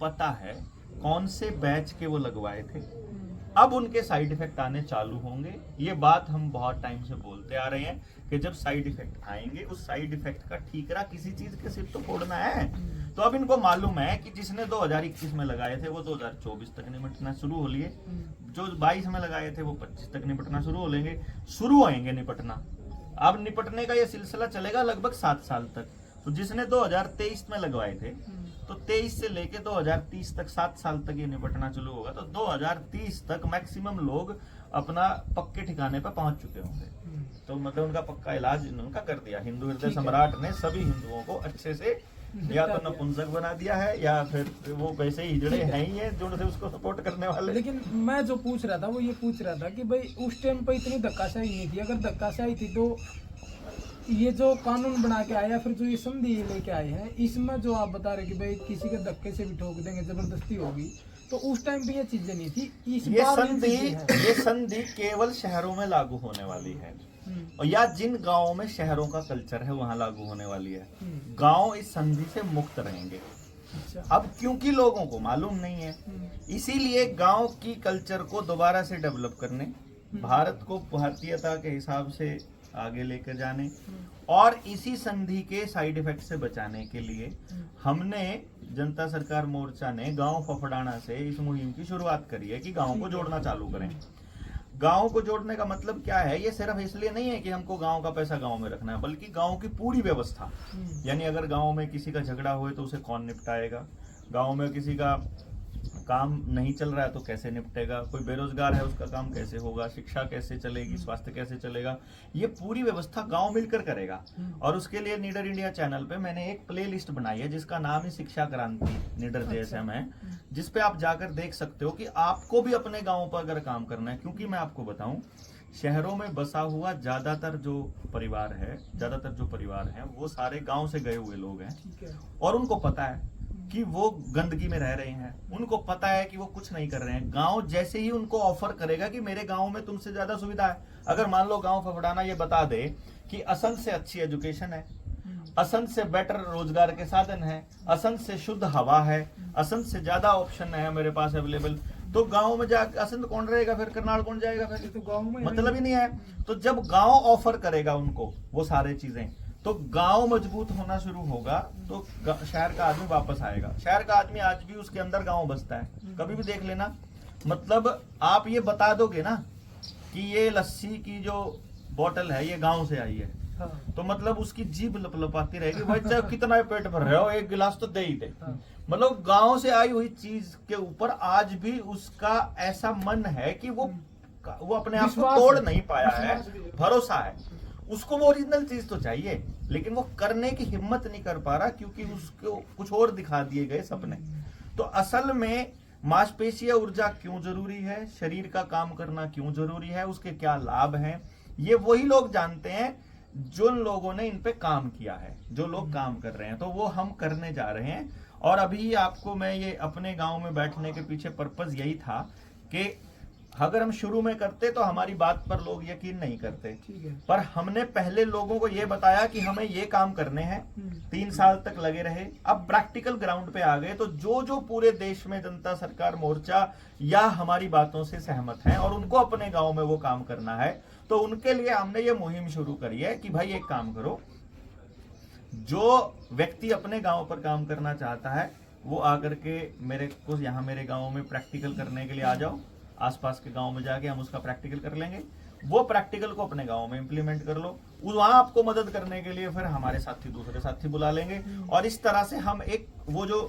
पता है कौन से बैच के वो लगवाए थे, अब उनके साइड इफेक्ट आने चालू होंगे। ये बात हम बहुत टाइम से बोलते आ रहे हैं कि जब साइड इफेक्ट आएंगे, उस साइड इफेक्ट का ठीकरा किसी चीज के सिर तो फोड़ना है। तो अब इनको मालूम है कि जिसने 2021 में लगाए थे वो 2024 तक निपटना शुरू हो लिए, जो 22 में लगाए थे वो 25 तक निपटना शुरू होंगे निपटना। अब निपटने का ये सिलसिला चलेगा लगभग 7 साल तक। तो जिसने 2023 में लगवाए थे तो 23 से लेके 2030 तक 7 साल तक ये निपटना शुरू होगा। तो 2030 तक मैक्सिमम लोग अपना पक्के ठिकाने पर पहुंच चुके होंगे। तो मतलब उनका पक्का इलाज उनका कर दिया। हिंदू हृदय सम्राट ने सभी हिंदुओं को अच्छे से या तो नपुंसक बना दिया है या फिर वो वैसे ही हिजड़े हैं ही है जो उसको सपोर्ट करने वाले। लेकिन मैं जो पूछ रहा था वो ये पूछ रहा था कि भाई उस टाइम पे इतनी धक्काशाही नहीं थी। अगर धक्काशाही थी तो ये जो कानून बना के आया, फिर जो ये संधि लेके आए हैं, इसमें जो आप बता रहे कि भाई किसी के धक्के से भी ठोक देंगे, जबरदस्ती होगी, तो उस टाइम पे ये चीजें नहीं थी। ये संधि केवल शहरों में लागू होने वाली है, और या जिन गांवों में शहरों का कल्चर है वहां लागू होने वाली है। गांव इस संधि से मुक्त रहेंगे। अब क्योंकि लोगों को मालूम नहीं है, इसीलिए गांव की कल्चर को दोबारा से डेवलप करने, भारत को भारतीयता के हिसाब से आगे लेकर जाने और इसी संधि के साइड इफेक्ट से बचाने के लिए हमने जनता सरकार मोर्चा ने गांव फफड़ाना से इस मुहिम की शुरुआत करी है कि गांव को जोड़ना चालू करें। गांव को जोड़ने का मतलब क्या है? ये सिर्फ इसलिए नहीं है कि हमको गांव का पैसा गांव में रखना है, बल्कि गांव की पूरी व्यवस्था, यानी अगर गांव में किसी का झगड़ा हुए तो उसे कौन निपटाएगा, गांव में किसी का काम नहीं चल रहा है तो कैसे निपटेगा, कोई बेरोजगार है उसका काम कैसे होगा, शिक्षा कैसे चलेगी, स्वास्थ्य कैसे चलेगा, ये पूरी व्यवस्था गांव मिलकर करेगा। और उसके लिए नीडर इंडिया चैनल पे मैंने एक प्ले लिस्ट बनाई है जिसका नाम ही शिक्षा क्रांति नीडर JSM है, जिसपे आप जाकर देख सकते हो कि आपको भी अपने गाँव पर अगर काम करना है। क्योंकि मैं आपको बताऊं, शहरों में बसा हुआ ज्यादातर जो परिवार है वो सारे गांव से गए हुए लोग हैं, और उनको पता है कि वो गंदगी में रह रहे हैं, उनको पता है कि वो कुछ नहीं कर रहे हैं। गांव जैसे ही उनको ऑफर करेगा कि मेरे गांव में तुमसे ज्यादा सुविधा है, अगर मान लो गांव फफड़ाना ये बता दे कि असंध से अच्छी एजुकेशन है, असंध से बेटर रोजगार के साधन है, असंध से शुद्ध हवा है, असंध से ज्यादा ऑप्शन है मेरे पास अवेलेबल, तो गांव में जाकर असंध कौन रहेगा फिर, करनाल कौन जाएगा फिर? तो गांव में मतलब ही नहीं है। तो जब गांव ऑफर करेगा उनको वो सारे चीजें, तो गांव मजबूत होना शुरू होगा, तो शहर का आदमी वापस आएगा। शहर का आदमी आज भी उसके अंदर गांव बसता है, कभी भी देख लेना। मतलब आप ये बता दोगे ना कि ये लस्सी की जो बोतल है ये गांव से आई है, तो मतलब उसकी जीभ लपलपाती रहेगी, भाई चाहे कितना पेट भर रहे हो एक गिलास तो दे ही दे। मतलब गांव से आई हुई चीज के ऊपर आज भी उसका ऐसा मन है कि वो अपने आप को तोड़ नहीं पाया है, भरोसा है उसको, वो ओरिजिनल चीज तो चाहिए, लेकिन वो करने की हिम्मत नहीं कर पा रहा क्योंकि उसको कुछ और दिखा दिए गए सपने। तो असल में मांसपेशीय ऊर्जा क्यों जरूरी है, शरीर का काम करना क्यों जरूरी है, उसके क्या लाभ हैं, ये वही लोग जानते हैं जिन लोगों ने इन पे काम किया है, जो लोग काम कर रहे हैं। तो वो हम करने जा रहे हैं। और अभी आपको मैं ये अपने गांव में बैठने के पीछे पर्पस यही था कि अगर हम शुरू में करते तो हमारी बात पर लोग यकीन नहीं करते, पर हमने पहले लोगों को ये बताया कि हमें ये काम करने हैं, 3 साल तक लगे रहे, अब प्रैक्टिकल ग्राउंड पे आ गए। तो जो पूरे देश में जनता सरकार मोर्चा या हमारी बातों से सहमत हैं और उनको अपने गांव में वो काम करना है, तो उनके लिए हमने ये मुहिम शुरू करी है कि भाई एक काम करो, जो व्यक्ति अपने गांव पर काम करना चाहता है वो आकर के मेरे गांव में प्रैक्टिकल करने के लिए आ जाओ, आसपास के गांव में जाके हम उसका प्रैक्टिकल कर लेंगे, वो प्रैक्टिकल को अपने गांव में इंप्लीमेंट कर लो, वहां आपको मदद करने के लिए फिर हमारे साथी दूसरे साथी बुला लेंगे। और इस तरह से हम एक वो जो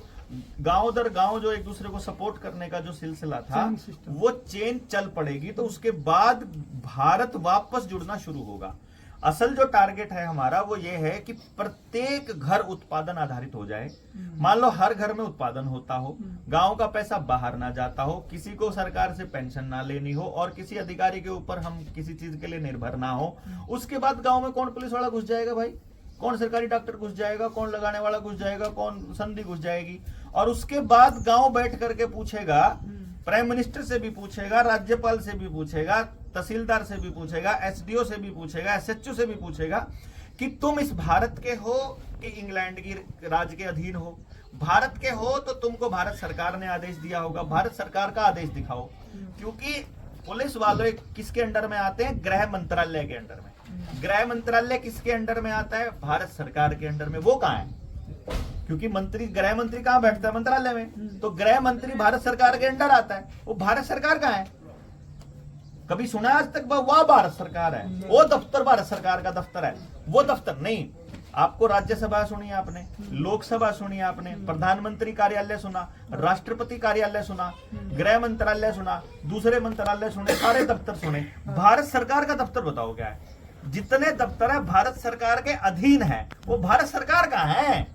गांव दर गांव जो एक दूसरे को सपोर्ट करने का जो सिलसिला था वो चेन चल पड़ेगी, तो उसके बाद भारत वापस जुड़ना शुरू होगा। असल जो टारगेट है हमारा वो ये है कि प्रत्येक घर उत्पादन आधारित हो जाए। मान लो हर घर में उत्पादन होता हो, गांव का पैसा बाहर ना जाता हो, किसी को सरकार से पेंशन ना लेनी हो और किसी अधिकारी के ऊपर हम किसी चीज के लिए निर्भर ना हो। उसके बाद गांव में कौन पुलिस वाला घुस जाएगा भाई, कौन सरकारी डॉक्टर घुस जाएगा, कौन लगाने वाला घुस जाएगा, कौन संधि घुस जाएगी। और उसके बाद गांव बैठ करके पूछेगा, प्राइम मिनिस्टर से भी पूछेगा, राज्यपाल से भी पूछेगा, तहसीलदार से भी पूछेगा, SDO से भी पूछेगा, SHO से भी पूछेगा कि तुम इस भारत के हो कि इंग्लैंड की राज के अधीन हो। भारत के हो तो तुमको भारत सरकार ने आदेश दिया होगा, भारत सरकार का आदेश दिखाओ, क्योंकि पुलिस वाले किसके अंडर में आते हैं? गृह मंत्रालय के अंडर में। गृह मंत्रालय किसके अंडर में आता है? भारत सरकार के अंडर में। वो कहाँ है? क्योंकि मंत्री, गृह मंत्री कहाँ बैठता है? मंत्रालय में। तो गृह मंत्री भारत सरकार के अंडर आता है। वो भारत सरकार कहाँ है? कभी सुना आज तक? वह भारत सरकार है, वो दफ्तर भारत सरकार का दफ्तर है, वो दफ्तर नहीं। आपको राज्यसभा सुनी आपने, लोकसभा सुनी आपने, प्रधानमंत्री कार्यालय सुना, राष्ट्रपति कार्यालय सुना, गृह मंत्रालय सुना, दूसरे मंत्रालय सुने, सारे दफ्तर सुने। भारत सरकार का दफ्तर बताओ क्या है? जितने दफ्तर है भारत सरकार के अधीन है, वो भारत सरकार का है।